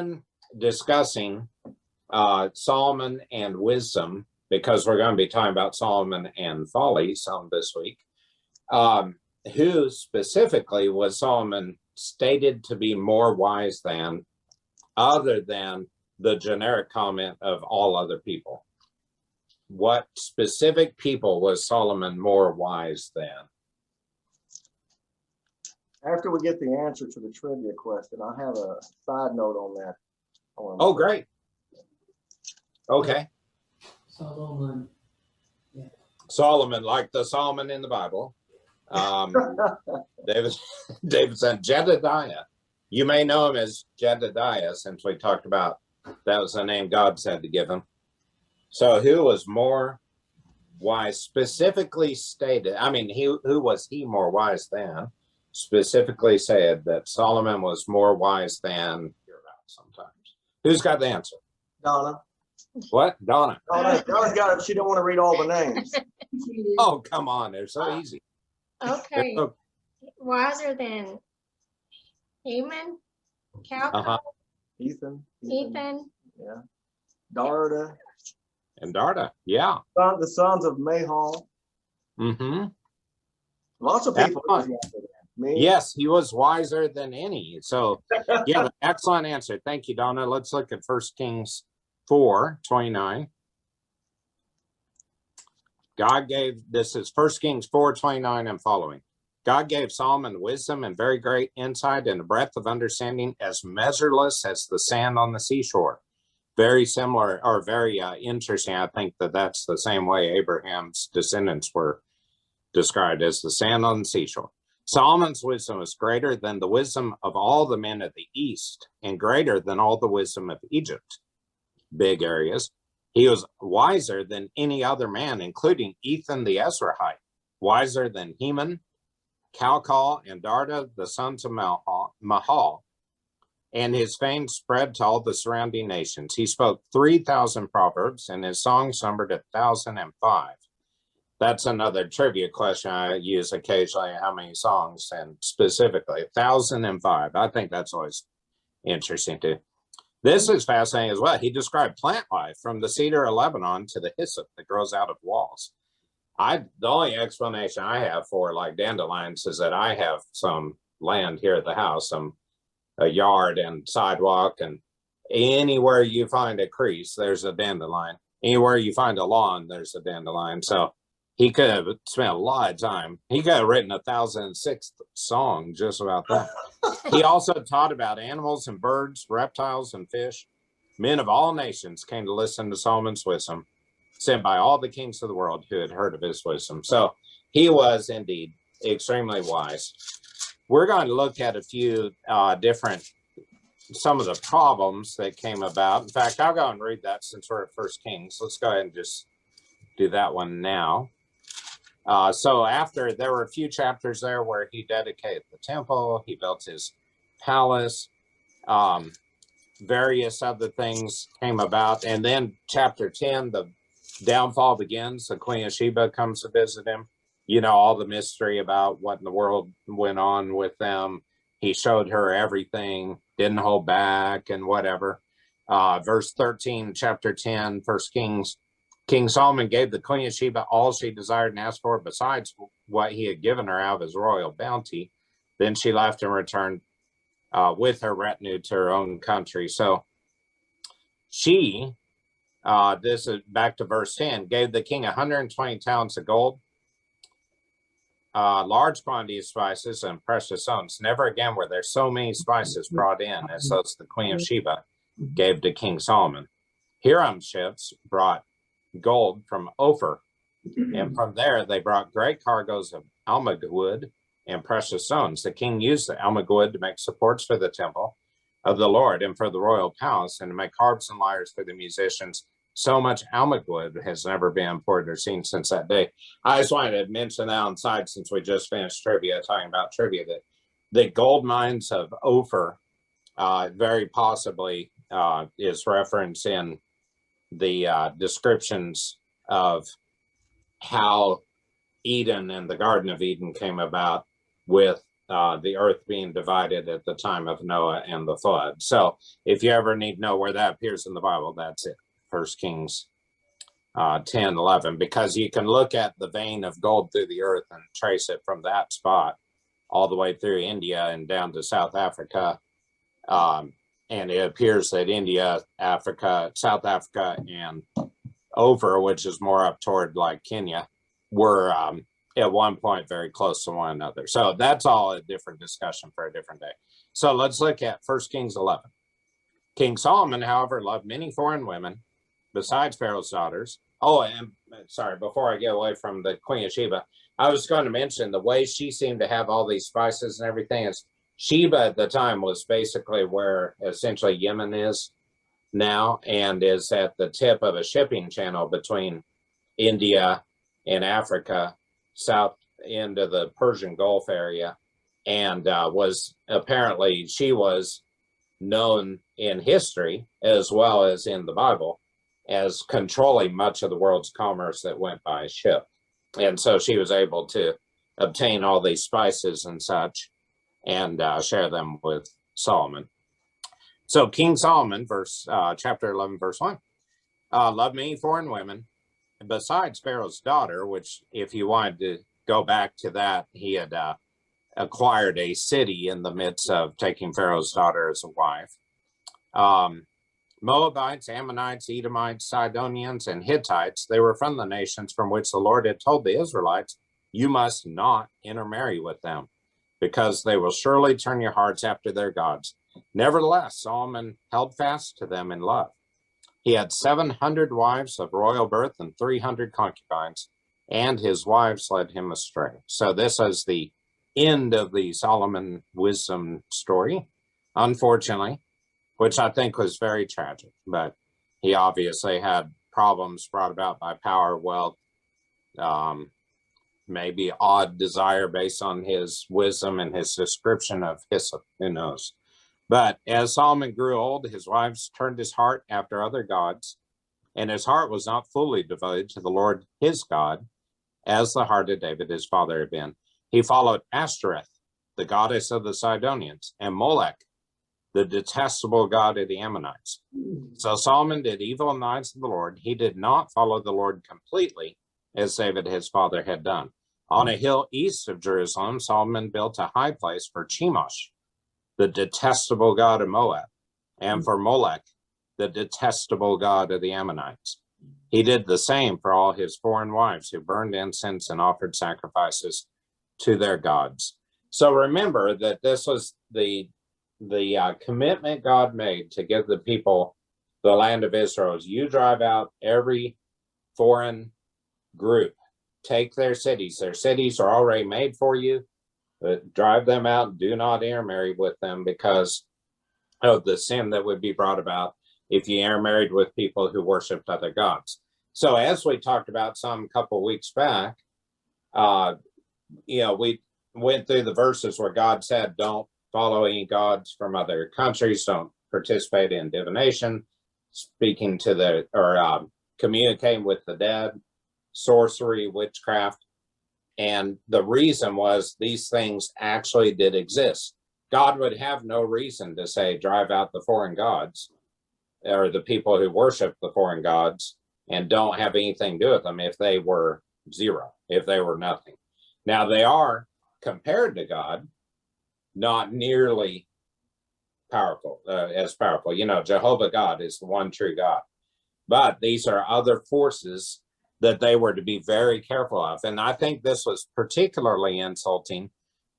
been discussing Solomon and wisdom, because we're going to be talking about Solomon and folly some this week. Who specifically was Solomon stated to be more wise than, other than the generic comment of all other people? What specific people was Solomon more wise than? After we get the answer to the trivia question, I have a side note on that. Oh, great. Okay. Solomon. Yeah. Solomon, like the Solomon in the Bible. David said Jedediah. You may know him as Jedediah, since we talked about that was the name God said to give him. So who was more wise, specifically stated? I mean, who was he more wise than? Specifically said that Solomon was more wise than. Sometimes. Who's got the answer? Donna. What? Donna. Donna's got it. She don't want to read all the names. Oh, come on. They're so easy. Okay. Wiser than Heman? Calcol? Ethan. Ethan? Yeah. Darda. And Darda. Yeah. The sons of Mahal. Mm-hmm. Lots of people. Me. Yes, he was wiser than any. So, yeah, excellent answer. Thank you, Donna. Let's look at 1 Kings 4:29. God gave, this is 1 Kings 4:29 and following. God gave Solomon wisdom and very great insight and a breadth of understanding as measureless as the sand on the seashore. Very similar, or very interesting. I think that that's the same way Abraham's descendants were described, as the sand on the seashore. Solomon's wisdom was greater than the wisdom of all the men of the East, and greater than all the wisdom of Egypt. Big areas. He was wiser than any other man, including Ethan the Ezrahite, wiser than Heman, Calcol, and Darda, the sons of Mahal, and his fame spread to all the surrounding nations. He spoke 3,000 proverbs, and his songs numbered 1,005. That's another trivia question I use occasionally, how many songs, and specifically 1,005. I think that's always interesting too. This is fascinating as well. He described plant life from the cedar of Lebanon to the hyssop that grows out of walls. The only explanation I have for like dandelions is that I have some land here at the house, a yard and sidewalk, and anywhere you find a crease, there's a dandelion. Anywhere you find a lawn, there's a dandelion. So he could have spent a lot of time. He could have written 1,006th song just about that. He also taught about animals and birds, reptiles and fish. Men of all nations came to listen to Solomon's wisdom, sent by all the kings of the world who had heard of his wisdom. So he was indeed extremely wise. We're going to look at a few some of the problems that came about. In fact, I'll go and read that since we're at 1 Kings. Let's go ahead and just do that one now. So after, there were a few chapters there where he dedicated the temple, he built his palace, various other things came about. And then chapter 10, the downfall begins. The Queen of Sheba comes to visit him. You know, all the mystery about what in the world went on with them. He showed her everything, didn't hold back and whatever. Verse 13, chapter 10, 1 Kings. King Solomon gave the Queen of Sheba all she desired and asked for, besides what he had given her out of his royal bounty. Then she left and returned with her retinue to her own country. So she, this is back to verse 10, gave the king 120 talents of gold, large quantity of spices and precious stones. Never again were there so many spices brought in as those the Queen of Sheba gave to King Solomon. Hiram's ships brought gold from Ophir, and from there they brought great cargoes of almug wood and precious stones. The king used the almug wood to make supports for the temple of the Lord and for the royal palace, and to make harps and lyres for the musicians. So much almug wood has never been imported or seen since that day. I just wanted to mention that on the side, since we just finished trivia, talking about trivia, that the gold mines of Ophir very possibly is referenced in the descriptions of how Eden and the Garden of Eden came about, with the earth being divided at the time of Noah and the flood. So if you ever need to know where that appears in the Bible, that's it. 1 Kings 10, 11, because you can look at the vein of gold through the earth and trace it from that spot all the way through India and down to South Africa. And it appears that India, Africa, South Africa, and over, which is more up toward like Kenya, were at one point very close to one another. So that's all a different discussion for a different day. So let's look at 1 Kings 11. King Solomon, however, loved many foreign women besides Pharaoh's daughters. Oh, and sorry, before I get away from the Queen of Sheba, I was going to mention the way she seemed to have all these spices and everything is Sheba at the time was basically where essentially Yemen is now, and is at the tip of a shipping channel between India and Africa, south into the Persian Gulf area, and she was known in history as well as in the Bible as controlling much of the world's commerce that went by ship. And so she was able to obtain all these spices and such and share them with Solomon. So King Solomon, chapter 11, verse 1, loved many foreign women, besides Pharaoh's daughter, which if you wanted to go back to that, he had acquired a city in the midst of taking Pharaoh's daughter as a wife. Moabites, Ammonites, Edomites, Sidonians, and Hittites, they were from the nations from which the Lord had told the Israelites, you must not intermarry with them, because they will surely turn your hearts after their gods. Nevertheless, Solomon held fast to them in love. He had 700 wives of royal birth and 300 concubines, and his wives led him astray. So this is the end of the Solomon wisdom story, unfortunately, which I think was very tragic. But he obviously had problems brought about by power, wealth, maybe odd desire based on his wisdom and his description of hyssop, who knows. But as Solomon grew old, his wives turned his heart after other gods, and his heart was not fully devoted to the Lord his God, as the heart of David his father had been. He followed Ashtoreth, the goddess of the Sidonians, and Molech, the detestable god of the Ammonites. So Solomon did evil in the eyes of the Lord. He did not follow the Lord completely, as David his father had done. On a hill east of Jerusalem, Solomon built a high place for Chemosh, the detestable god of Moab, and for Molech, the detestable god of the Ammonites. He did the same for all his foreign wives who burned incense and offered sacrifices to their gods. So remember that this was the commitment God made to give the people the land of Israel. Is you drive out every foreign group, take their cities. Their cities are already made for you. Drive them out. Do not intermarry with them because of the sin that would be brought about if you intermarried with people who worshiped other gods. So as we talked about some couple weeks back, we went through the verses where God said, don't follow any gods from other countries, don't participate in divination, speaking to communicating with the dead, sorcery, witchcraft. And the reason was these things actually did exist. God would have no reason to say, drive out the foreign gods or the people who worship the foreign gods and don't have anything to do with them if they were zero, if they were nothing. Now they are, compared to God, not nearly powerful, as powerful. Jehovah God is the one true God. But these are other forces that they were to be very careful of. And I think this was particularly insulting.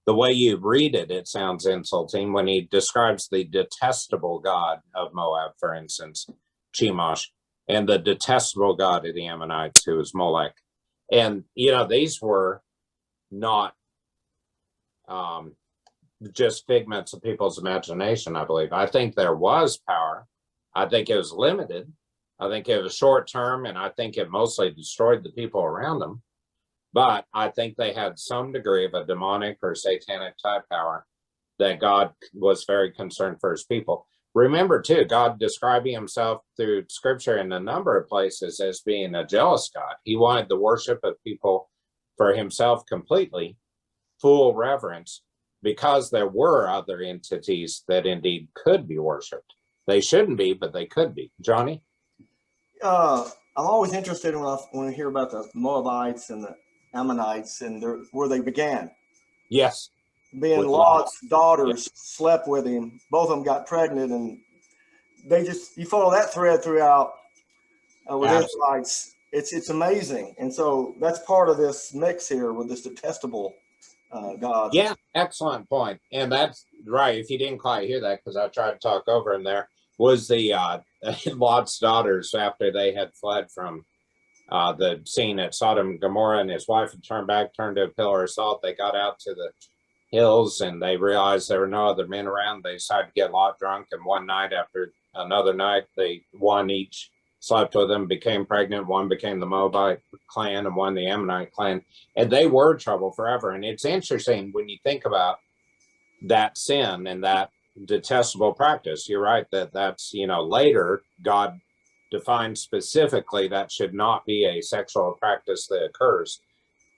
The way you read it, it sounds insulting when he describes the detestable god of Moab, for instance, Chemosh, and the detestable god of the Ammonites, who is Molech. And, these were not just figments of people's imagination, I believe. I think there was power. I think it was limited. I think it was short term, and I think it mostly destroyed the people around them. But I think they had some degree of a demonic or satanic type power that God was very concerned for his people. Remember, too, God describing himself through scripture in a number of places as being a jealous God. He wanted the worship of people for himself completely, full reverence, because there were other entities that indeed could be worshiped. They shouldn't be, but they could be. Johnny? I'm always interested when I hear about the Moabites and the Ammonites and where they began. Yes. Being With Lot's daughters slept with him. Both of them got pregnant, and you follow that thread throughout with Israelites. It's amazing, and so that's part of this mix here with this detestable God. Yeah, excellent point. And that's right. If you didn't quite hear that, because I tried to talk over him there, was the Lot's daughters, after they had fled from the scene at Sodom and Gomorrah, and his wife had turned to a pillar of salt. They got out to the hills and they realized there were no other men around. They decided to get Lot drunk, and one night after another night, one each slept with them, became pregnant. One became the Moabite clan and one the Ammonite clan, and they were trouble forever. And it's interesting when you think about that sin and that detestable practice. You're right that's later God defined specifically that should not be a sexual practice that occurs.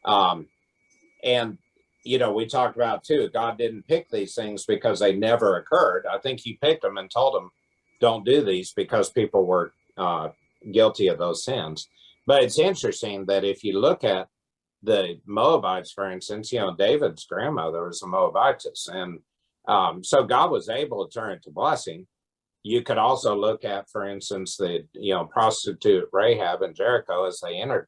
And we talked about too, God didn't pick these things because they never occurred. I think he picked them and told them, don't do these, because people were guilty of those sins. But it's interesting that if you look at the Moabites, for instance, David's grandmother was a Moabitess. And so God was able to turn it to blessing. You could also look at, for instance, the prostitute Rahab in Jericho. As they entered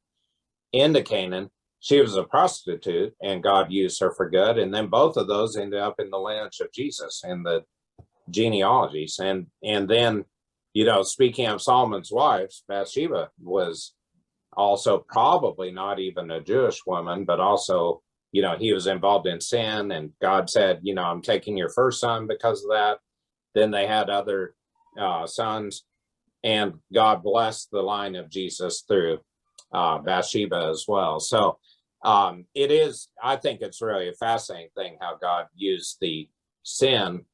into Canaan, she was a prostitute and God used her for good. And then both of those ended up in the lineage of Jesus in the genealogies. And then, speaking of Solomon's wife, Bathsheba was also probably not even a Jewish woman, but also, he was involved in sin, and God said, I'm taking your first son because of that. Then they had other sons, and God blessed the line of Jesus through Bathsheba as well. So I think it's really a fascinating thing how God used the sin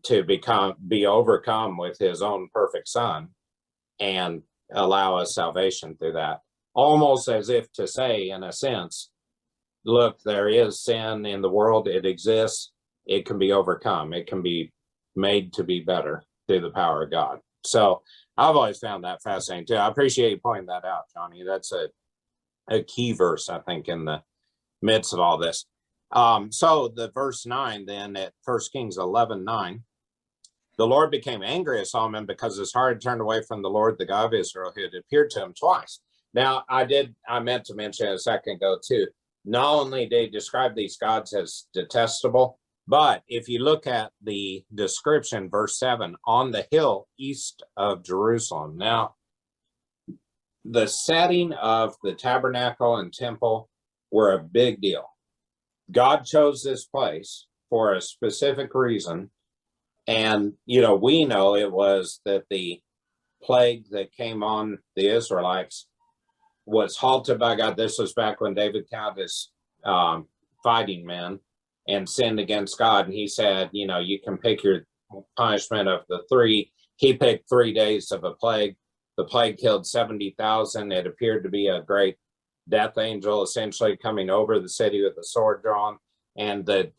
to be overcome with his own perfect son and allow us salvation through that. Almost as if to say, in a sense, look, there is sin in the world. It exists. It can be overcome. It can be made to be better through the power of God. So I've always found that fascinating too. I appreciate you pointing that out, Johnny. That's a key verse, I think, in the midst of all this. So the verse 9 then at 1 Kings 11:9, the Lord became angry at Solomon because his heart had turned away from the Lord, the God of Israel, who had appeared to him twice. Now, I meant to mention a second ago too, not only did he describe these gods as detestable, but if you look at the description, verse 7, on the hill east of Jerusalem. Now, the setting of the tabernacle and temple were a big deal. God chose this place for a specific reason. And, we know it was that the plague that came on the Israelites was halted by God. This was back when David counted his fighting men and sinned against God. And he said, you can pick your punishment of the three. He picked 3 days of a plague. The plague killed 70,000. It appeared to be a great death angel essentially coming over the city with a sword drawn. And the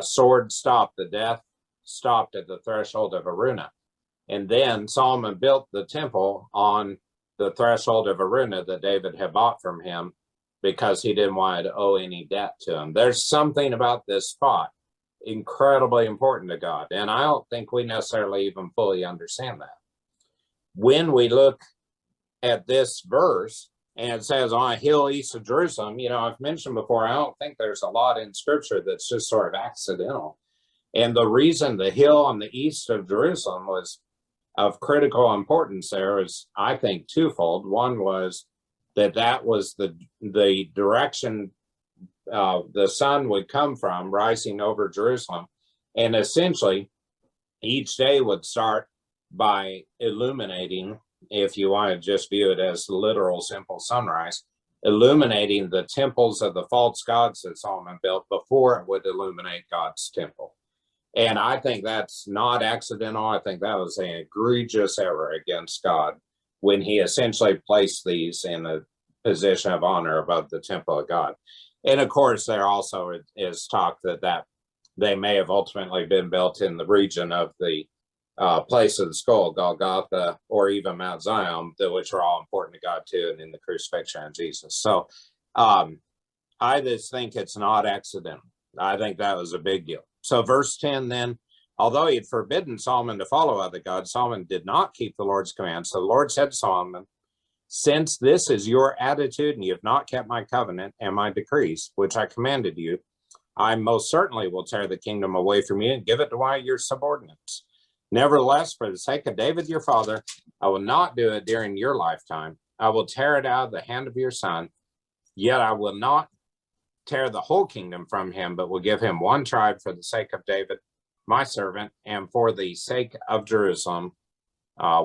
sword stopped, the death stopped at the threshold of Aruna. And then Solomon built the temple on the threshold of Aruna that David had bought from him because he didn't want to owe any debt to him. There's something about this spot incredibly important to God. And I don't think we necessarily even fully understand that. When we look at this verse and it says on a hill east of Jerusalem, I've mentioned before, I don't think there's a lot in scripture that's just sort of accidental. And the reason the hill on the east of Jerusalem was of critical importance there is, I think, twofold. One was that was the direction the sun would come from, rising over Jerusalem. And essentially, each day would start by illuminating, if you want to just view it as literal, simple sunrise, illuminating the temples of the false gods that Solomon built before it would illuminate God's temple. And I think that's not accidental. I think that was an egregious error against God when he essentially placed these in a position of honor above the temple of God. And of course, there also is talk that they may have ultimately been built in the region of the place of the skull, Golgotha, or even Mount Zion, which are all important to God too, and in the crucifixion of Jesus. So I just think it's not accidental. I think that was a big deal. So verse 10 then, although he had forbidden Solomon to follow other gods, Solomon did not keep the Lord's commands. So the Lord said to Solomon, since this is your attitude and you have not kept my covenant and my decrees, which I commanded you, I most certainly will tear the kingdom away from you and give it to one of your subordinates. Nevertheless, for the sake of David your father, I will not do it during your lifetime. I will tear it out of the hand of your son, yet I will not tear the whole kingdom from him, but will give him one tribe for the sake of David, my servant, and for the sake of Jerusalem,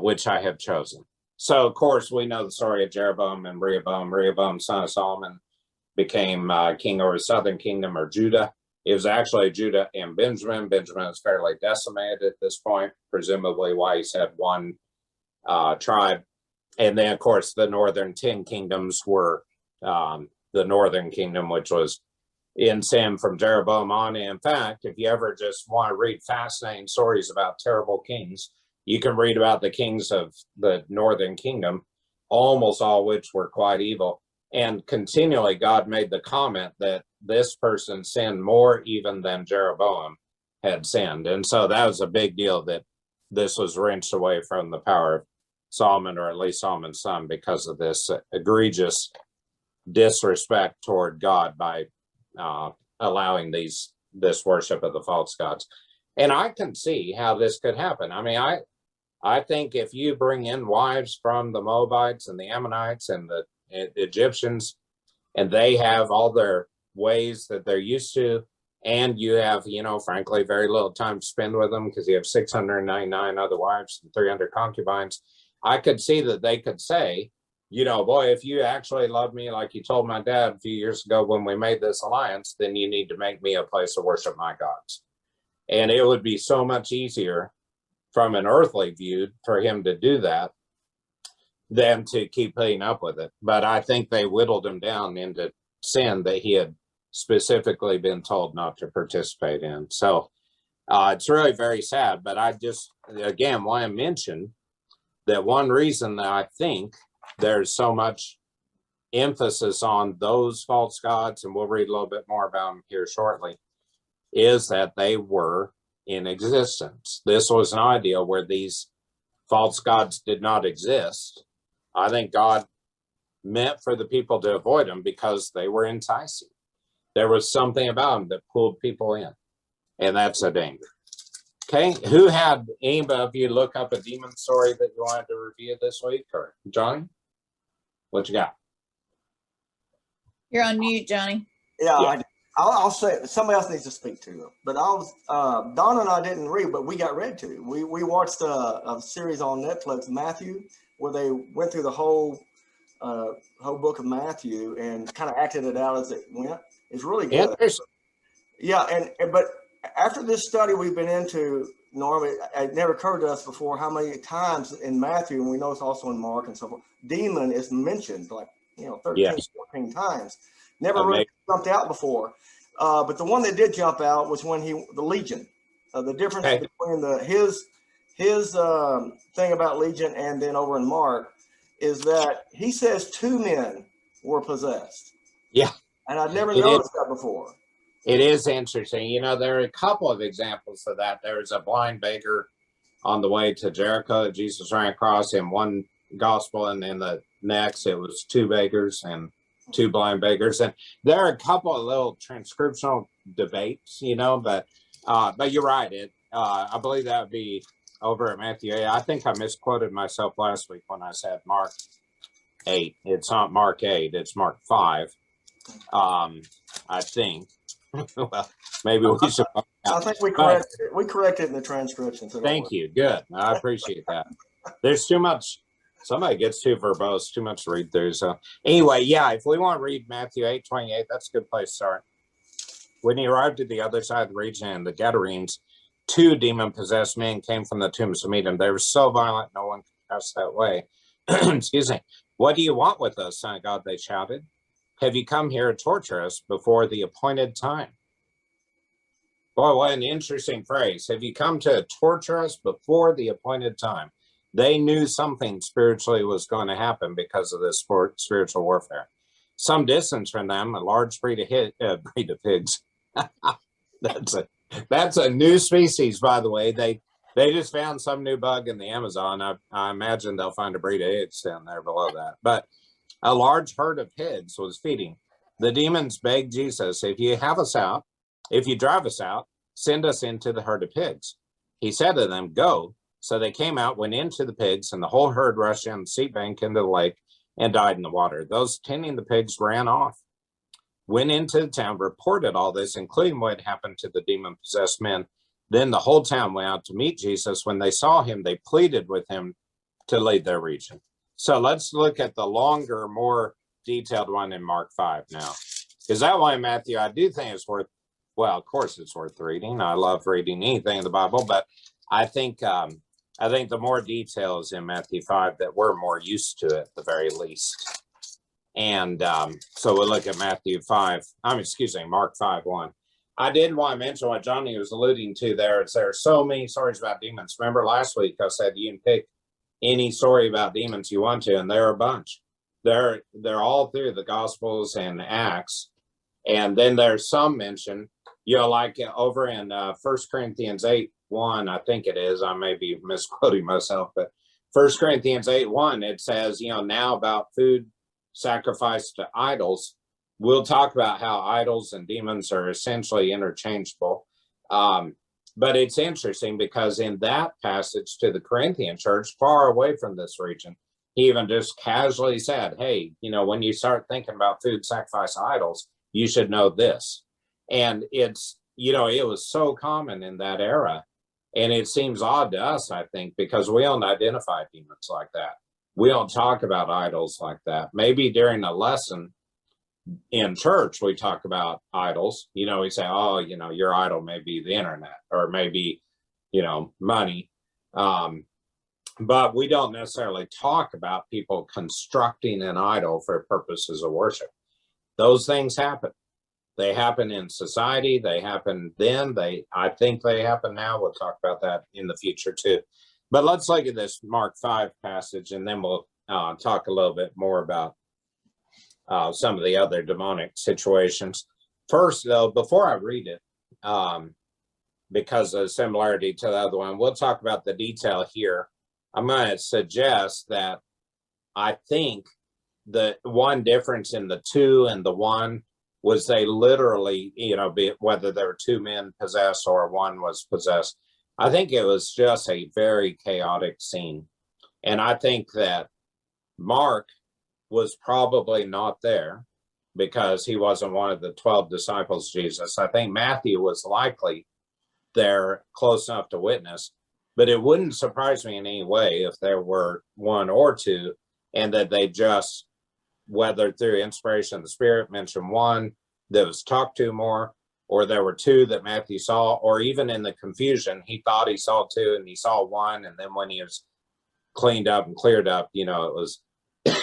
which I have chosen. So, of course, we know the story of Jeroboam and Rehoboam. Rehoboam, son of Solomon, became king over the southern kingdom, or Judah. It was actually Judah and Benjamin. Benjamin is fairly decimated at this point, presumably why he's had one tribe. And then, of course, the northern 10 kingdoms were the northern kingdom, which was in sin from Jeroboam on. And in fact, if you ever just want to read fascinating stories about terrible kings, you can read about the kings of the northern kingdom, almost all which were quite evil. And continually, God made the comment that this person sinned more even than Jeroboam had sinned. And so that was a big deal, that this was wrenched away from the power of Solomon, or at least Solomon's son, because of this egregious disrespect toward God by allowing this worship of the false gods. And I can see how this could happen. I mean, I think if you bring in wives from the Moabites and the Ammonites and the Egyptians, and they have all their ways that they're used to, and you have, frankly, very little time to spend with them because you have 699 other wives and 300 concubines, I could see that they could say, boy, if you actually love me like you told my dad a few years ago when we made this alliance, then you need to make me a place to worship my gods. And it would be so much easier from an earthly view for him to do that than to keep putting up with it. But I think they whittled him down into sin that he had specifically been told not to participate in. So it's really very sad. But I just, again, want to mention that one reason that I think there's so much emphasis on those false gods, and we'll read a little bit more about them here shortly, is that they were in existence. This was an idea where these false gods did not exist. I think God meant for the people to avoid them because they were enticing. There was something about them that pulled people in, and that's a danger. Okay, who had anybody of you look up a demon story that you wanted to review this week? Or Johnny, what you got? You're on mute, Johnny. Yeah. I'll say somebody else needs to speak to them. But Donna and I didn't read, but we got read to. We watched a series on Netflix, Matthew, where they went through the whole book of Matthew and kind of acted it out as it went. It's really good. Yeah, but after this study we've been into, Norm, it never occurred to us before how many times in Matthew, and we know it's also in Mark and so forth, demon is mentioned like 13, 14 times. Never really jumped out before. But the one that did jump out was when the Legion. The difference between his thing about Legion and then over in Mark is that he says 2 men were possessed. Yeah. And I'd never noticed that before. It is interesting. There are a couple of examples of that. There's a blind beggar on the way to Jericho that Jesus ran across in one gospel, and in the next it was 2 beggars and 2 blind beggars. And there are a couple of little transcriptional debates, but you're right. I believe that would be over at Matthew 8. I think I misquoted myself last week when I said Mark 8. It's not Mark 8, it's Mark 5. I think. Well, maybe we should. I think we corrected it in the transcription. So thank you. Good. I appreciate that. There's too much. Somebody gets too verbose, too much to read through. So anyway, if we want to read Matthew 8:28, that's a good place to start. When he arrived at the other side of the region and the Gadarenes, 2 demon-possessed men came from the tombs to meet him. They were so violent, no one could pass that way. Excuse me. What do you want with us, Son of God? They shouted. Have you come here to torture us before the appointed time? Boy, what an interesting phrase. Have you come to torture us before the appointed time? They knew something spiritually was going to happen because of this spiritual warfare. Some distance from them, a large breed of pigs. That's a new species, by the way. They just found some new bug in the Amazon. I imagine they'll find a breed of pigs down there below that. But a large herd of pigs was feeding. The demons begged Jesus, if you drive us out, send us into the herd of pigs. He said to them, go. So they came out, went into the pigs, and the whole herd rushed down the sea bank into the lake and died in the water. Those tending the pigs ran off, went into the town, reported all this, including what happened to the demon-possessed men. Then the whole town went out to meet Jesus. When they saw him, they pleaded with him to leave their region. So let's look at the longer, more detailed one in Mark 5 now. Because that one in Matthew, I do think it's worth, well, of course it's worth reading. I love reading anything in the Bible, but I think the more details in Matthew 5 that we're more used to at the very least. And so we'll look at Mark 5:1. I did want to mention what Johnny was alluding to there. There are so many stories about demons. Remember last week I said you can pick any story about demons you want to, and there are a bunch. They're all through the Gospels and Acts. And then there's some mention, like over in 1 Corinthians 8:1, I think it is. I may be misquoting myself, but 1 Corinthians 8:1, it says, now about food sacrificed to idols. We'll talk about how idols and demons are essentially interchangeable. But it's interesting because in that passage to the Corinthian church, far away from this region, he even just casually said, hey, when you start thinking about food sacrificed to idols, you should know this. And it's, it was so common in that era. And it seems odd to us, I think, because we don't identify demons like that. We don't talk about idols like that. Maybe during a lesson in church, we talk about idols. We say, oh, your idol may be the internet or maybe, money. But we don't necessarily talk about people constructing an idol for purposes of worship. Those things happen. They happen in society. They happen then. I think they happen now. We'll talk about that in the future too. But let's look at this Mark 5 passage, and then we'll talk a little bit more about some of the other demonic situations. First, though, before I read it, because of the similarity to the other one, we'll talk about the detail here. I'm going to suggest that I think the one difference in the 2 and the 1 was they literally, whether there were 2 men possessed or 1 was possessed. I think it was just a very chaotic scene. And I think that Mark was probably not there because he wasn't one of the 12 disciples of Jesus. I think Matthew was likely there close enough to witness, but it wouldn't surprise me in any way if there were 1 or 2 and that they just, whether through inspiration of the Spirit, mentioned 1 that was talked to more, or there were 2 that Matthew saw, or even in the confusion, he thought he saw 2 and he saw 1. And then when he was cleaned up and cleared up, it was,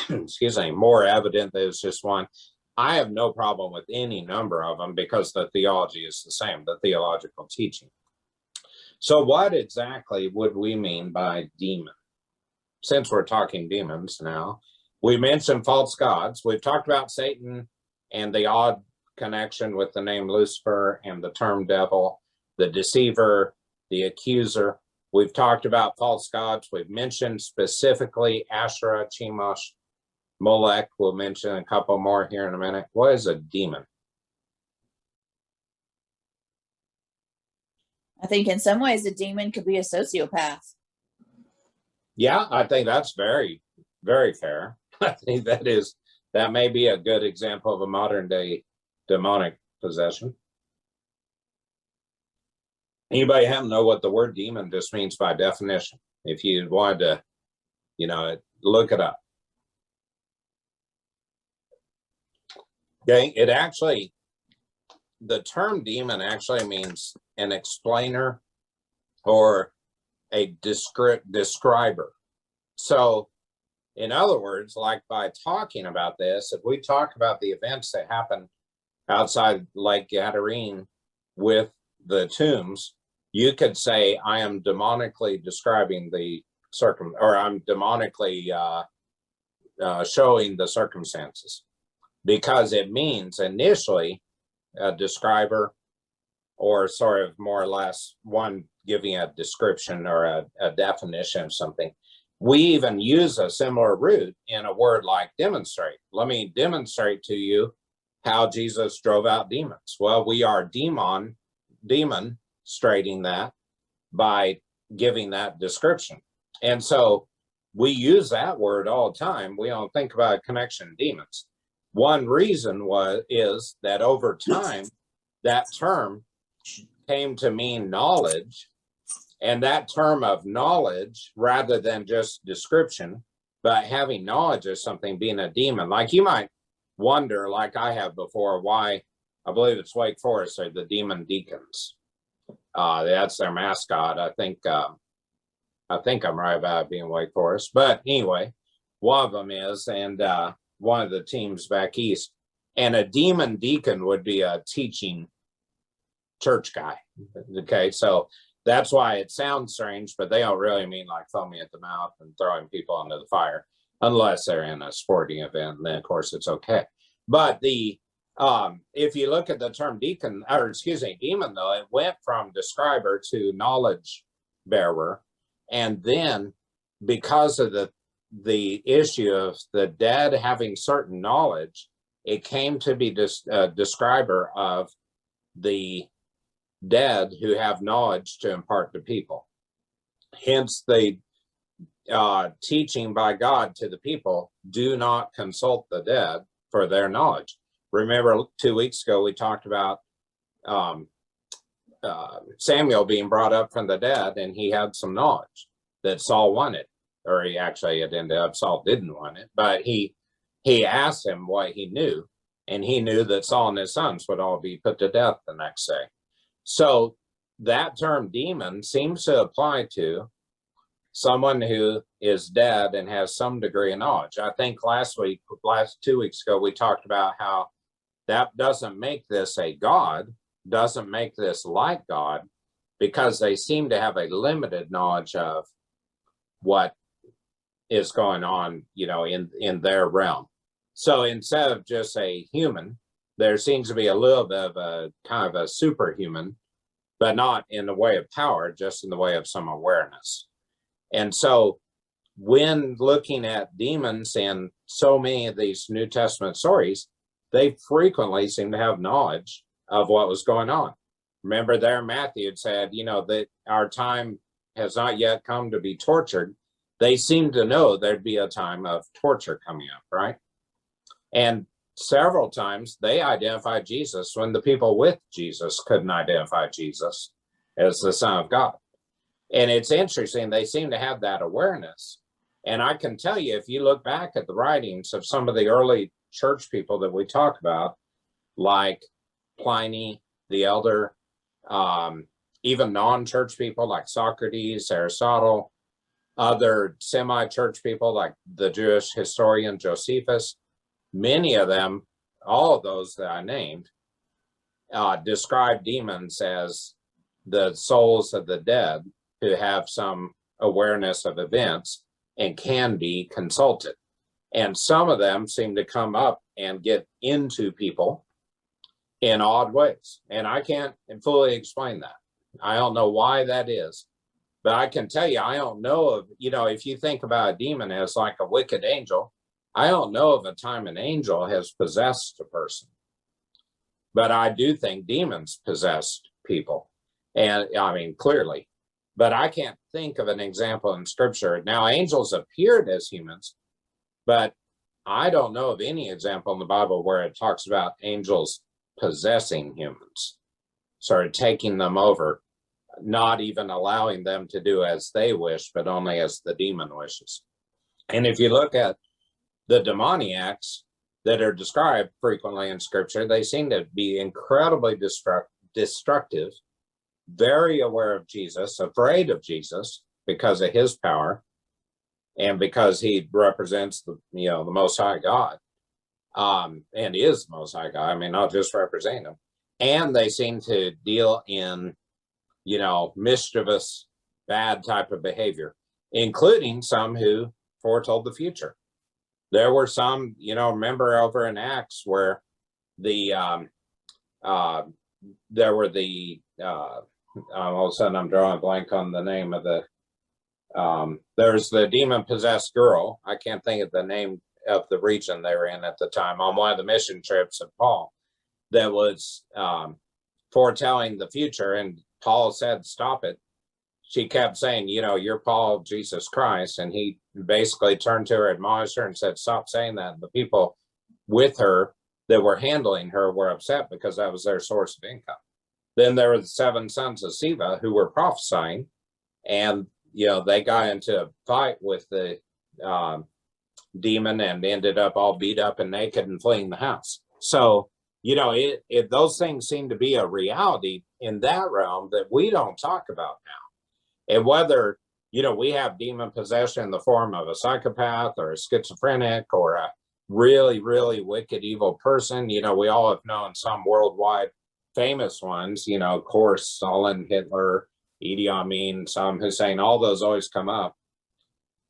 excuse me, more evident that it was just 1. I have no problem with any number of them because the theology is the same, the theological teaching. So what exactly would we mean by demon? Since we're talking demons now, we mentioned false gods. We've talked about Satan and the odd connection with the name Lucifer and the term devil, the deceiver, the accuser. We've talked about false gods. We've mentioned specifically Asherah, Chemosh, Molech. We'll mention a couple more here in a minute. What is a demon? I think in some ways a demon could be a sociopath. Yeah, I think that's very, very fair. I think that may be a good example of a modern day demonic possession. Anybody happen to know what the word demon just means by definition? If you wanted to, look it up. Okay, the term demon actually means an explainer or a describer. So, in other words, like by talking about this, if we talk about the events that happened outside Lake Gadarene with the tombs, you could say, I am demonically describing the or I'm demonically showing the circumstances, because it means initially a describer, or sort of more or less one giving a description or a definition of something. We even use a similar root in a word like demonstrate. Let me demonstrate to you how Jesus drove out demons. Well, we are demonstrating that by giving that description. And so we use that word all the time. We don't think about a connection to demons. One reason is that over time, that term came to mean knowledge, and that term of knowledge, rather than just description, but having knowledge of something, being a demon. Like you might wonder, like I have before, why, I believe it's Wake Forest, are the Demon Deacons. That's their mascot. I think I'm right about it being Wake Forest, but anyway, one of them is, and one of the teams back east. And a demon deacon would be a teaching church guy. Okay, so that's why it sounds strange, but they don't really mean like foaming at the mouth and throwing people into the fire, unless they're in a sporting event. Then of course it's okay. But if you look at the term demon, though, it went from describer to knowledge bearer, and then because of the issue of the dead having certain knowledge, it came to be describer of the dead who have knowledge to impart to people. Hence the teaching by God to the people, do not consult the dead for their knowledge. Remember 2 weeks ago, we talked about Samuel being brought up from the dead, and he had some knowledge that Saul wanted, or it ended up Saul didn't want it, but he asked him what he knew, and he knew that Saul and his sons would all be put to death the next day. So that term demon seems to apply to someone who is dead and has some degree of knowledge. I think 2 weeks ago, we talked about how that doesn't make this a God, doesn't make this like God, because they seem to have a limited knowledge of what is going on, in their realm. So instead of just a human, there seems to be a little bit of a kind of a superhuman, but not in the way of power, just in the way of some awareness. And so when looking at demons in so many of these New Testament stories, they frequently seem to have knowledge of what was going on. Remember there, Matthew had said, that our time has not yet come to be tortured. They seem to know there'd be a time of torture coming up, right? And several times they identified Jesus when the people with Jesus couldn't identify Jesus as the Son of God. And it's interesting, they seem to have that awareness. And I can tell you, if you look back at the writings of some of the early church people that we talk about, like Pliny the Elder, even non-church people like Socrates, Aristotle, other semi-church people like the Jewish historian Josephus, many of them, all of those that I named, describe demons as the souls of the dead who have some awareness of events and can be consulted. And some of them seem to come up and get into people in odd ways. And I can't fully explain that. I don't know why that is. But I can tell you, I don't know of, if you think about a demon as like a wicked angel, I don't know of a time an angel has possessed a person. But I do think demons possessed people. And I mean, clearly. But I can't think of an example in scripture. Now, angels appeared as humans, but I don't know of any example in the Bible where it talks about angels possessing humans, sort of taking them over, not even allowing them to do as they wish, but only as the demon wishes. And if you look at the demoniacs that are described frequently in scripture, they seem to be incredibly destructive, very aware of Jesus, afraid of Jesus because of his power and because he represents the Most High God, and is the Most High God. I mean, not just represent him. And they seem to deal in, mischievous, bad type of behavior, including some who foretold the future. There were some, remember over in Acts where the there were the all of a sudden I'm drawing a blank on the name of the there's the demon possessed girl. I can't think of the name of the region they were in at the time, on one of the mission trips of Paul, that was foretelling the future, and Paul said, stop it. She kept saying, you're Paul of Jesus Christ, and he basically turned to her, admonished her, and said, stop saying that. And the people with her that were handling her were upset because that was their source of income. Then there were the 7 sons of Sceva who were prophesying, and they got into a fight with the demon and ended up all beat up and naked and fleeing the house. So, if those things seem to be a reality in that realm that we don't talk about now. And whether, we have demon possession in the form of a psychopath or a schizophrenic or a really, really wicked, evil person, we all have known some worldwide famous ones, of course, Stalin, Hitler, Idi Amin, Saddam Hussein, all those always come up.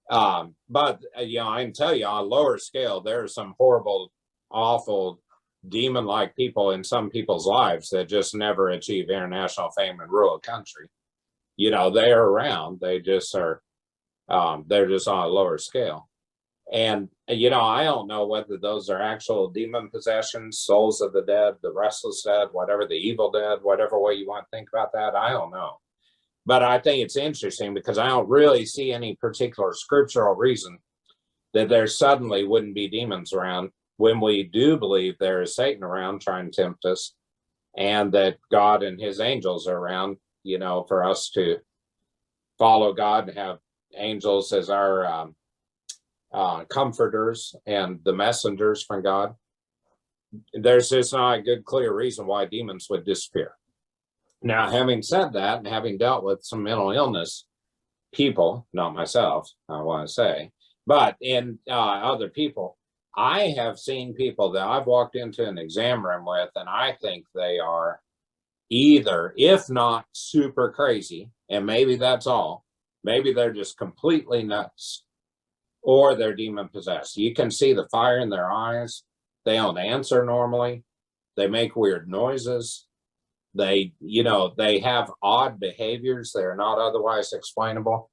But I can tell you on a lower scale, there are some horrible, awful, demon-like people in some people's lives that just never achieve international fame and rule a country. They are around, they just are, they're just on a lower scale. And, I don't know whether those are actual demon possessions, souls of the dead, the restless dead, whatever, the evil dead, whatever way you want to think about that, I don't know. But I think it's interesting because I don't really see any particular scriptural reason that there suddenly wouldn't be demons around when we do believe there is Satan around trying to tempt us, and that God and his angels are around, for us to follow God and have angels as our comforters and the messengers from God. There's just not a good, clear reason why demons would disappear. Now, having said that, and having dealt with some mental illness people, not myself, I want to say, but in other people, I have seen people that I've walked into an exam room with, and I think they are either, if not super crazy, and maybe that's all, maybe they're just completely nuts, or they're demon possessed. You can see the fire in their eyes. They don't answer normally. They make weird noises. They, they have odd behaviors that are not otherwise explainable.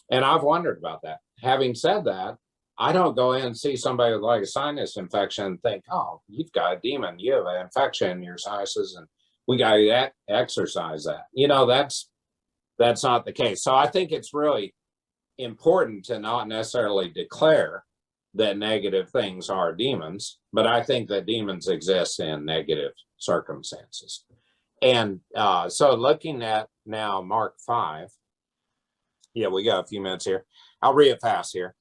And I've wondered about that. Having said that, I don't go in and see somebody with like a sinus infection and think, oh, you've got a demon, you have an infection in your sinuses, and we got to exercise that. That's not the case. So I think it's really important to not necessarily declare that negative things are demons, but I think that demons exist in negative circumstances. And so looking at now Mark 5, we got a few minutes here. I'll read it fast here.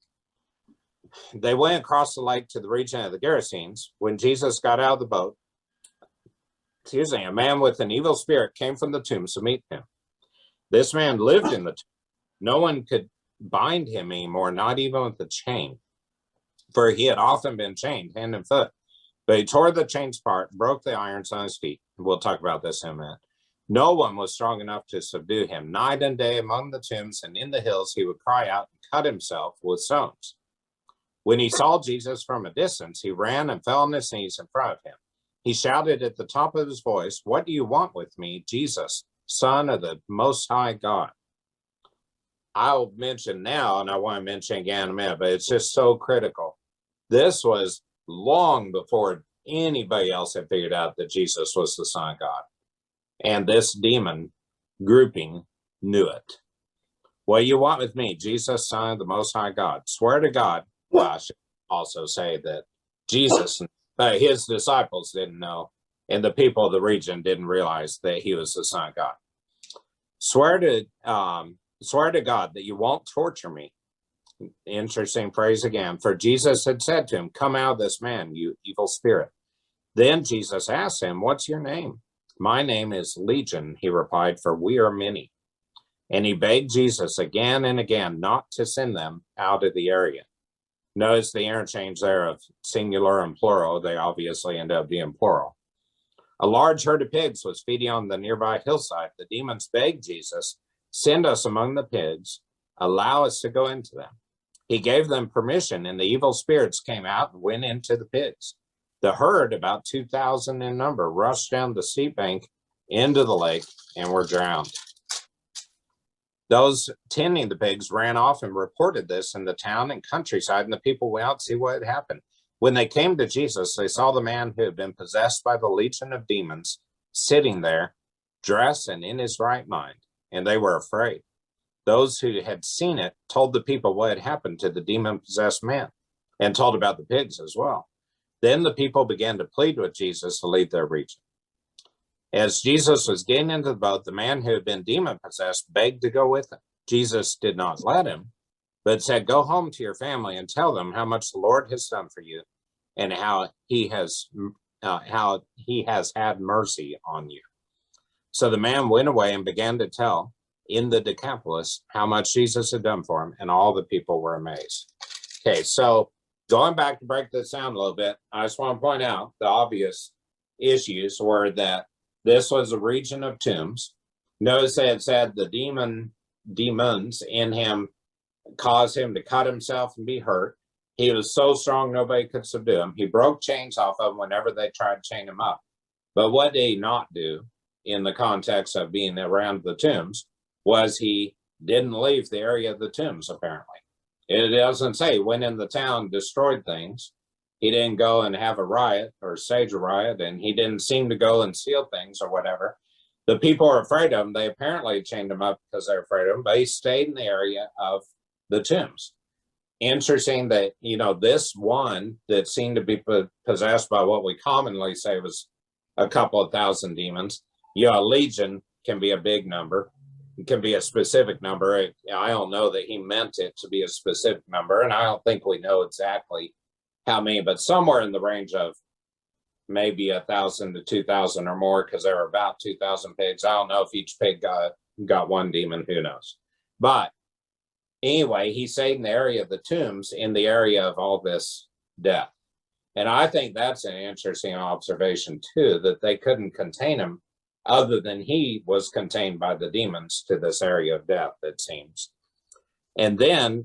They went across the lake to the region of the Gerasenes. When Jesus got out of the boat, a man with an evil spirit came from the tombs to meet him. This man lived in the tomb. No one could bind him anymore, not even with a chain, for he had often been chained hand and foot. But he tore the chains apart, broke the irons on his feet. We'll talk about this in a minute. No one was strong enough to subdue him. Night and day among the tombs and in the hills, he would cry out and cut himself with stones. When he saw Jesus from a distance, he ran and fell on his knees in front of him. He shouted at the top of his voice, "What do you want with me, Jesus, Son of the Most High God?" I'll mention now, and I want to mention again in a minute, but it's just so critical. This was long before anybody else had figured out that Jesus was the Son of God. And this demon grouping knew it. What do you want with me, Jesus, Son of the Most High God? Swear to God. Well, I should also say that Jesus, his disciples didn't know, and the people of the region didn't realize that he was the Son of God. Swear to God that you won't torture me. Interesting phrase again. For Jesus had said to him, "Come out of this man, you evil spirit." Then Jesus asked him, "What's your name?" "My name is Legion," he replied, "for we are many." And he begged Jesus again and again not to send them out of the area. Notice the interchange there of singular and plural. They obviously end up being plural. A large herd of pigs was feeding on the nearby hillside. The demons begged Jesus, "Send us among the pigs, allow us to go into them." He gave them permission, and the evil spirits came out and went into the pigs. The herd, about 2,000 in number, rushed down the steep bank into the lake and were drowned. Those tending the pigs ran off and reported this in the town and countryside, and the people went out to see what had happened. When they came to Jesus, they saw the man who had been possessed by the legion of demons sitting there, dressed and in his right mind, and they were afraid. Those who had seen it told the people what had happened to the demon-possessed man and told about the pigs as well. Then the people began to plead with Jesus to leave their region. As Jesus was getting into the boat, the man who had been demon-possessed begged to go with him. Jesus did not let him, but said, "Go home to your family and tell them how much the Lord has done for you and how he has had mercy on you." So the man went away and began to tell in the Decapolis how much Jesus had done for him, and all the people were amazed. Okay, so going back to break this down a little bit, I just want to point out the obvious issues were that this was a region of tombs. Notice that it said the demons in him caused him to cut himself and be hurt. He was so strong nobody could subdue him. He broke chains off of them whenever they tried to chain him up. But what did he not do in the context of being around the tombs was he didn't leave the area of the tombs, apparently. It doesn't say he went in the town, destroyed things. He didn't go and have a riot or stage a riot, and he didn't seem to go and steal things or whatever. The people are afraid of him. They apparently chained him up because they're afraid of him, but he stayed in the area of the tombs. Interesting that, this one that seemed to be possessed by what we commonly say was a couple of thousand demons. A legion can be a big number. It can be a specific number. I don't know that he meant it to be a specific number, and I don't think we know exactly how many, but somewhere in the range of maybe 1,000 to 2,000 or more, because there were about 2,000 pigs. I don't know if each pig got one demon, who knows. But anyway, he stayed in the area of the tombs, in the area of all this death. And I think that's an interesting observation too, that they couldn't contain him other than he was contained by the demons to this area of death, it seems. And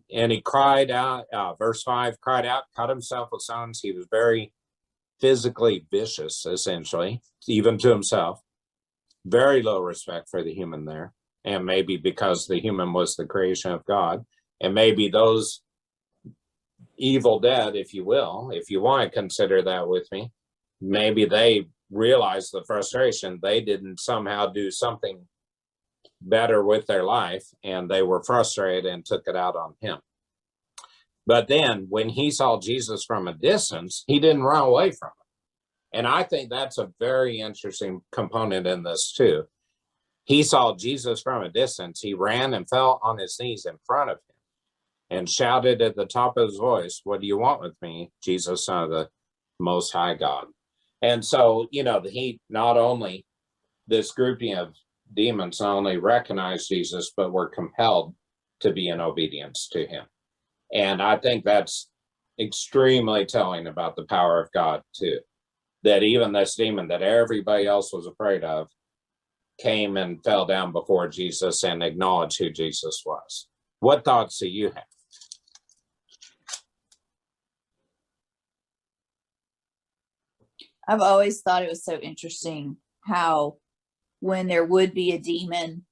he cried out, verse 5, cried out, cut himself with stones. He was very physically vicious, essentially, even to himself. Very low respect for the human there. And maybe because the human was the creation of God. And maybe those evil dead, if you will, if you want to consider that with me, maybe they realized the frustration. They didn't somehow do something better with their life, and they were frustrated and took it out on him. But then when he saw Jesus from a distance, he didn't run away from him. And I think that's a very interesting component in this too. He saw Jesus from a distance. He ran and fell on his knees in front of him and shouted at the top of his voice, "What do you want with me, Jesus, Son of the Most High God?" And so, he not only, this grouping of demons not only recognized Jesus, but were compelled to be in obedience to him. And I think that's extremely telling about the power of God too, that even this demon that everybody else was afraid of came and fell down before Jesus and acknowledged who Jesus was. What thoughts do you have? I've always thought it was so interesting how when there would be a demon,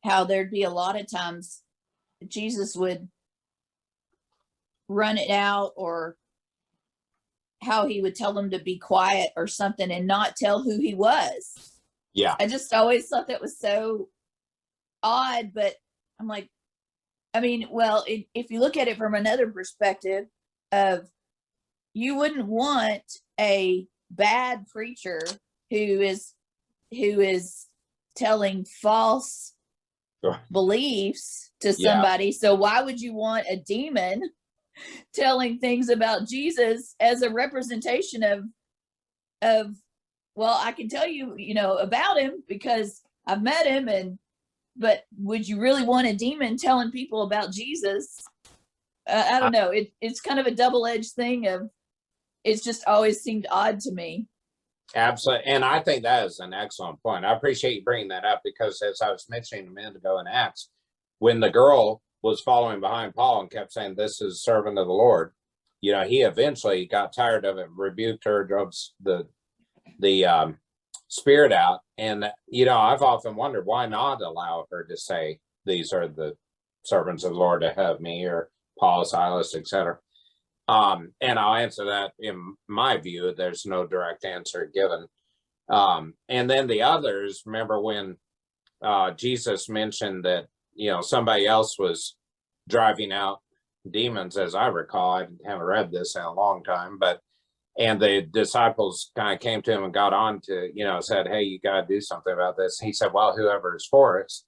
how there'd be a lot of times Jesus would run it out, or how he would tell them to be quiet or something and not tell who he was. Yeah. I just always thought that was so odd, but I'm like, if you look at it from another perspective of, you wouldn't want a bad preacher who is telling false beliefs to somebody. Yeah. So why would you want a demon telling things about Jesus as a representation of well, I can tell you, about him because I've met him, but would you really want a demon telling people about Jesus? I don't know. It's kind of a double-edged thing it's just always seemed odd to me. Absolutely. And I think that is an excellent point. I appreciate you bringing that up because as I was mentioning a minute ago in Acts, when the girl was following behind Paul and kept saying, this is servant of the Lord, you know, he eventually got tired of it, rebuked her, drove the spirit out. And, you know, I've often wondered why not allow her to say, these are the servants of the Lord to have me, or Paul, Silas, etc. And I'll answer that in my view. There's no direct answer given. And then the others, remember when Jesus mentioned that, you know, somebody else was driving out demons, as I recall. I haven't read this in a long time, but and the disciples kind of came to him and got on to, you know, said, hey, you got to do something about this. He said, well, whoever is for us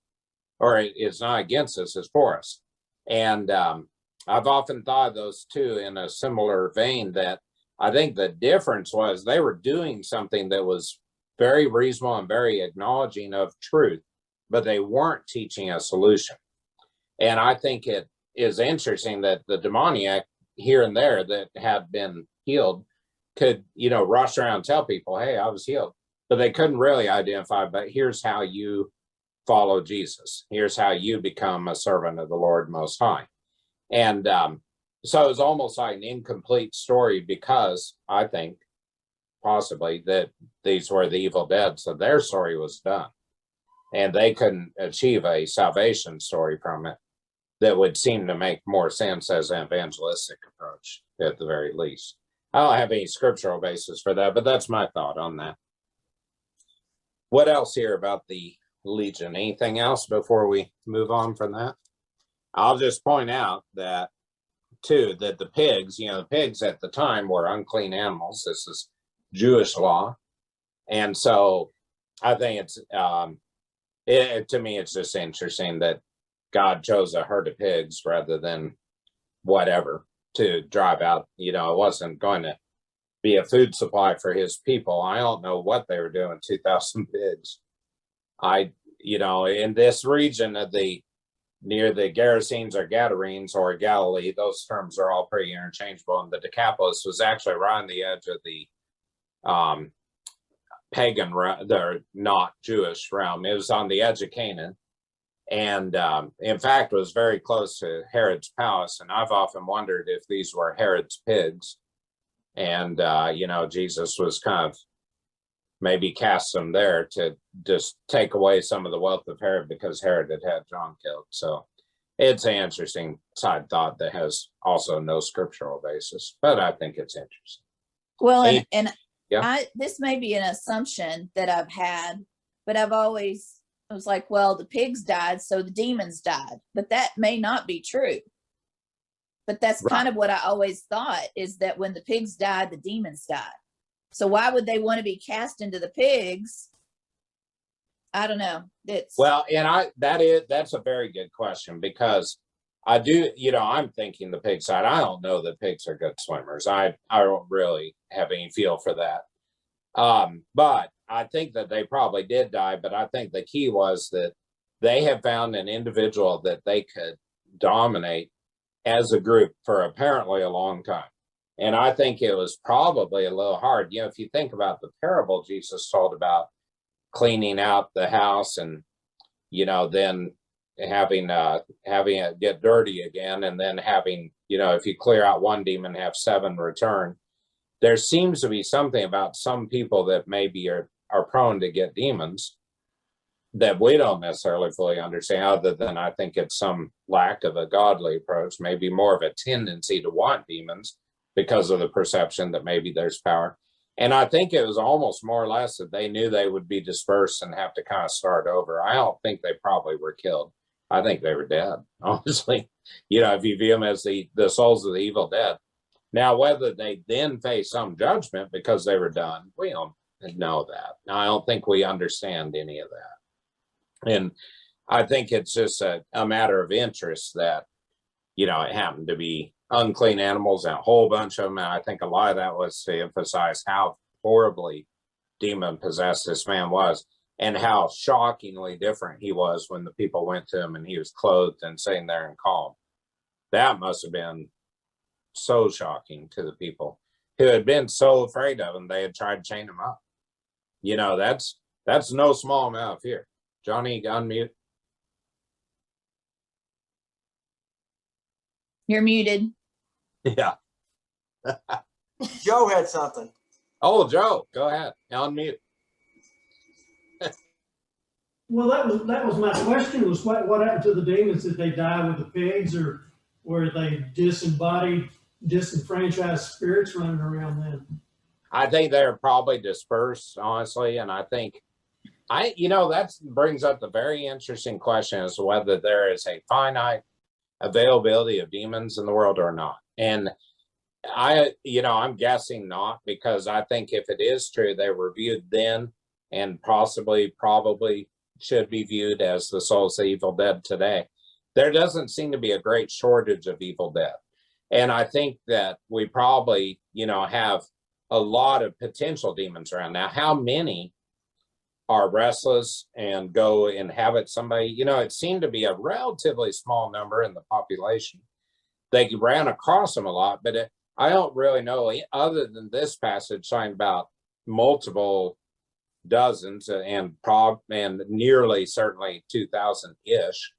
or is not against us is for us. And I've often thought of those two in a similar vein, that I think the difference was they were doing something that was very reasonable and very acknowledging of truth, but they weren't teaching a solution. And I think it is interesting that the demoniac here and there that had been healed could, you know, rush around and tell people, hey, I was healed, but they couldn't really identify, but here's how you follow Jesus. Here's how you become a servant of the Lord Most High. And so it was almost like an incomplete story, because I think possibly that these were the evil dead, so their story was done. And they couldn't achieve a salvation story from it that would seem to make more sense as an evangelistic approach, at the very least. I don't have any scriptural basis for that, but that's my thought on that. What else here about the Legion? Anything else before we move on from that? I'll just point out that, too, that the pigs, you know, the pigs at the time were unclean animals. This is Jewish law. And so I think it's, to me, it's just interesting that God chose a herd of pigs rather than whatever to drive out. You know, it wasn't going to be a food supply for his people. I don't know what they were doing, 2,000 pigs. You know, in this region of near the Gerasenes or Gadarenes or Galilee, those terms are all pretty interchangeable. And the Decapolis was actually right on the edge of the pagan, the not Jewish realm. It was on the edge of Canaan. And in fact, was very close to Herod's palace. And I've often wondered if these were Herod's pigs. And, you know, Jesus was kind of maybe cast them there to just take away some of the wealth of Herod, because Herod had John killed. So it's an interesting side thought that has also no scriptural basis, but I think it's interesting. Well, Hey, and yeah. this may be an assumption that I've had, but I was like, well, the pigs died, so the demons died, but that may not be true. But that's kind of what I always thought, is that when the pigs died, the demons died. So why would they want to be cast into the pigs? I don't know. Well, and that's a very good question, because I do, you know, I'm thinking the pig side. I don't know that pigs are good swimmers. I don't really have any feel for that. But I think that they probably did die. But I think the key was that they have found an individual that they could dominate as a group for apparently a long time. And I think it was probably a little hard. You know, if you think about the parable Jesus told about cleaning out the house and, you know, then having it get dirty again, and then having, you know, if you clear out one demon, have 7 return. There seems to be something about some people that maybe are prone to get demons that we don't necessarily fully understand, other than I think it's some lack of a godly approach, maybe more of a tendency to want demons because of the perception that maybe there's power. And I think it was almost more or less that they knew they would be dispersed and have to kind of start over. I don't think they probably were killed. I think they were dead, honestly. You know, if you view them as the souls of the evil dead. Now, whether they then face some judgment because they were done, we don't know that. Now, I don't think we understand any of that. And I think it's just a matter of interest that, you know, it happened to be unclean animals and a whole bunch of them. And I think a lot of that was to emphasize how horribly demon possessed this man was, and how shockingly different he was when the people went to him and he was clothed and sitting there and calm. That must have been so shocking to the people who had been so afraid of him. They had tried to chain him up. You know, that's no small amount of fear. Johnny, unmute. You're muted. Yeah. Joe had something. Oh, Joe, go ahead. Unmute. Well, that was my question, was what happened to the demons? Did they die with the pigs, or were they disembodied, disenfranchised spirits running around then? I think they're probably dispersed, honestly, and I think that brings up the very interesting question as to whether there is a finite availability of demons in the world or not. And I'm guessing not, because I think if it is true, they were viewed then and probably should be viewed as the souls of evil dead today. There doesn't seem to be a great shortage of evil dead. And I think that we probably, have a lot of potential demons around. Now, how many are restless and go inhabit somebody? It seemed to be a relatively small number in the population. They ran across them a lot, but I don't really know, other than this passage talking about multiple dozens and nearly certainly 2,000-ish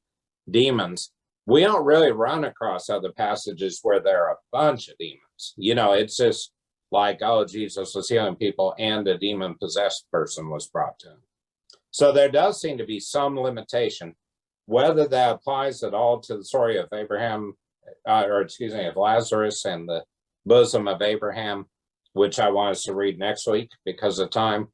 demons. We don't really run across other passages where there are a bunch of demons. It's just like, oh, Jesus was healing people and a demon-possessed person was brought to him. So there does seem to be some limitation. Whether that applies at all to the story of Abraham, of Lazarus and the bosom of Abraham, which I want us to read next week because of time.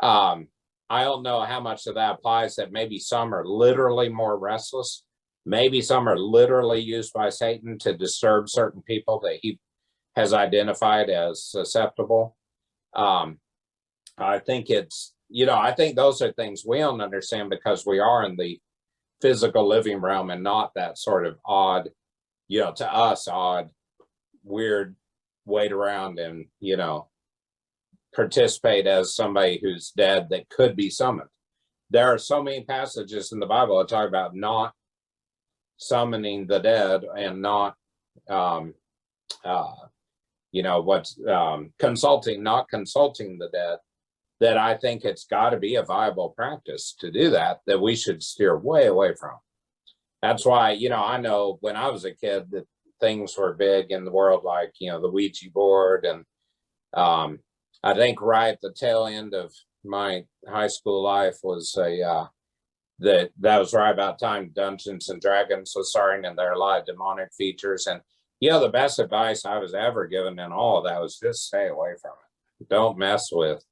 I don't know how much of that applies, that maybe some are literally more restless. Maybe some are literally used by Satan to disturb certain people that he has identified as susceptible. I think I think those are things we don't understand because we are in the physical living realm and not that sort of odd, to us, odd, weird, wait around and, participate as somebody who's dead that could be summoned. There are so many passages in the Bible that talk about not summoning the dead and not, not consulting the dead, that I think it's got to be a viable practice to do that we should steer way away from. That's why, I know when I was a kid that things were big in the world, like, the Ouija board. And I think right at the tail end of my high school life was that was right about time Dungeons and Dragons was starting, and there are a lot of demonic features. And, the best advice I was ever given in all of that was just stay away from it. Don't mess with,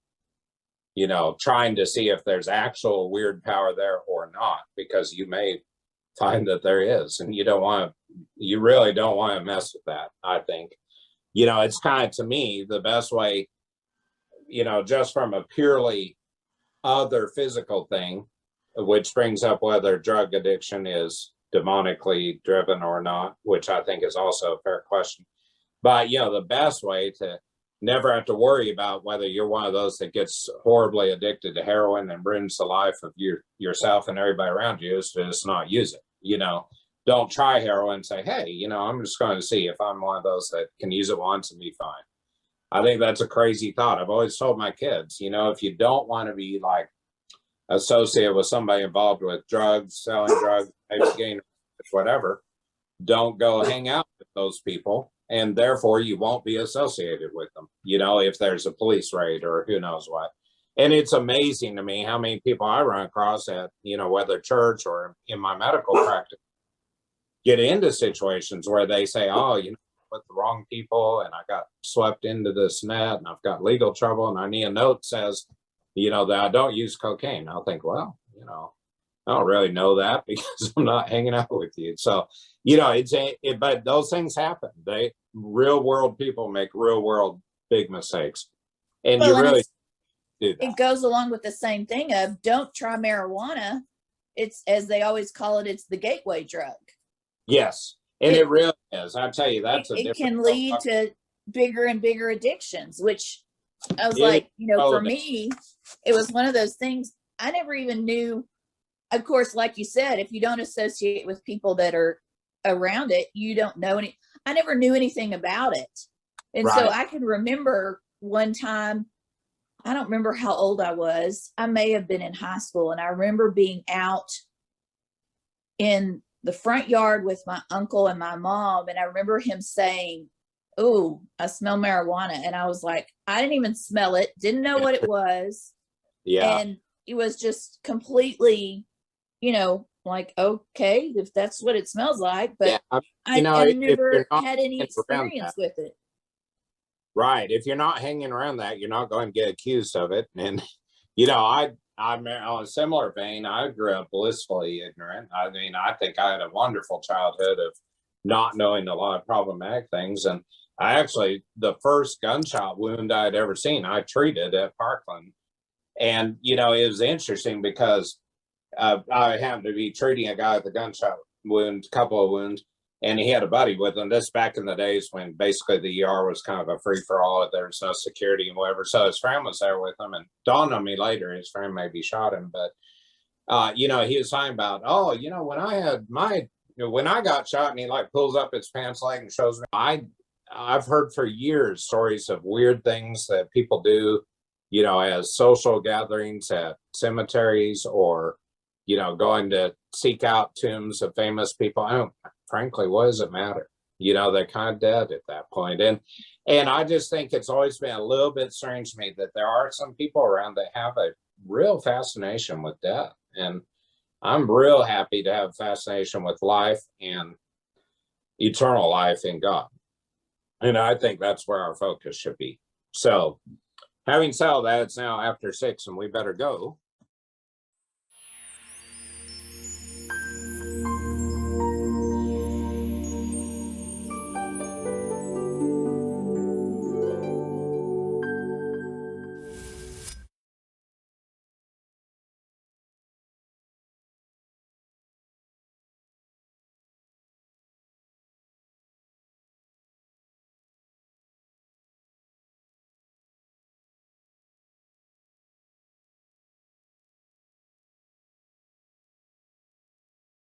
trying to see if there's actual weird power there or not, because you may find that there is, and you really don't want to mess with that. I think, it's kind of, to me, the best way, just from a purely other physical thing, which brings up whether drug addiction is demonically driven or not, which I think is also a fair question. But, the best way to never have to worry about whether you're one of those that gets horribly addicted to heroin and ruins the life of yourself and everybody around you is to just not use it. Don't try heroin and say, hey, I'm just going to see if I'm one of those that can use it once and be fine. I think that's a crazy thought. I've always told my kids, if you don't want to be like associated with somebody involved with drugs, selling drugs, maybe getting whatever, don't go hang out with those people. And therefore you won't be associated with them, if there's a police raid or who knows what. And it's amazing to me how many people I run across at, whether church or in my medical practice, get into situations where they say, oh, with the wrong people and I got swept into this net and I've got legal trouble and I need a note says, that I don't use cocaine. I'll think, well, I don't really know that because I'm not hanging out with you. So, but those things happen. Real world people make real world big mistakes. And you really do that. It goes along with the same thing of don't try marijuana. It's, as they always call it, it's the gateway drug. Yes. And it really is. I tell you, it can lead to bigger and bigger addictions, which I was like, for me, it was one of those things I never even knew. Of course, like you said, if you don't associate with people that are around it, you don't know I never knew anything about it. And so I can remember one time I don't remember how old I was. I may have been in high school, and I remember being out in the front yard with my uncle and my mom, and I remember him saying, "Oh, I smell marijuana," and I was like, I didn't even smell it, didn't know what it was, Yeah, and it was just completely, like, okay, if that's what it smells like, yeah. but You know, I if never you're not had any hanging around experience that, with it. right? If you're not hanging around that, you're not going to get accused of it. And I'm on a similar vein. I grew up blissfully ignorant. I mean, I think I had a wonderful childhood of not knowing a lot of problematic things. And I actually, the first gunshot wound I'd ever seen, I treated at Parkland. And, it was interesting because I happened to be treating a guy with a gunshot wound, couple of wounds, and he had a buddy with him. This back in the days when basically the ER was kind of a free for all. There was no security and whatever. So his friend was there with him, and dawned on me later his friend maybe shot him. But he was talking about, oh, when I got shot, and he like pulls up his pants leg and shows me. I've heard for years stories of weird things that people do, as social gatherings at cemeteries, or going to seek out tombs of famous people. I don't, frankly, what does it matter? They're kind of dead at that point. And I just think it's always been a little bit strange to me that there are some people around that have a real fascination with death. And I'm real happy to have fascination with life and eternal life in God. And I think that's where our focus should be. So having said all that, it's now after 6 and we better go.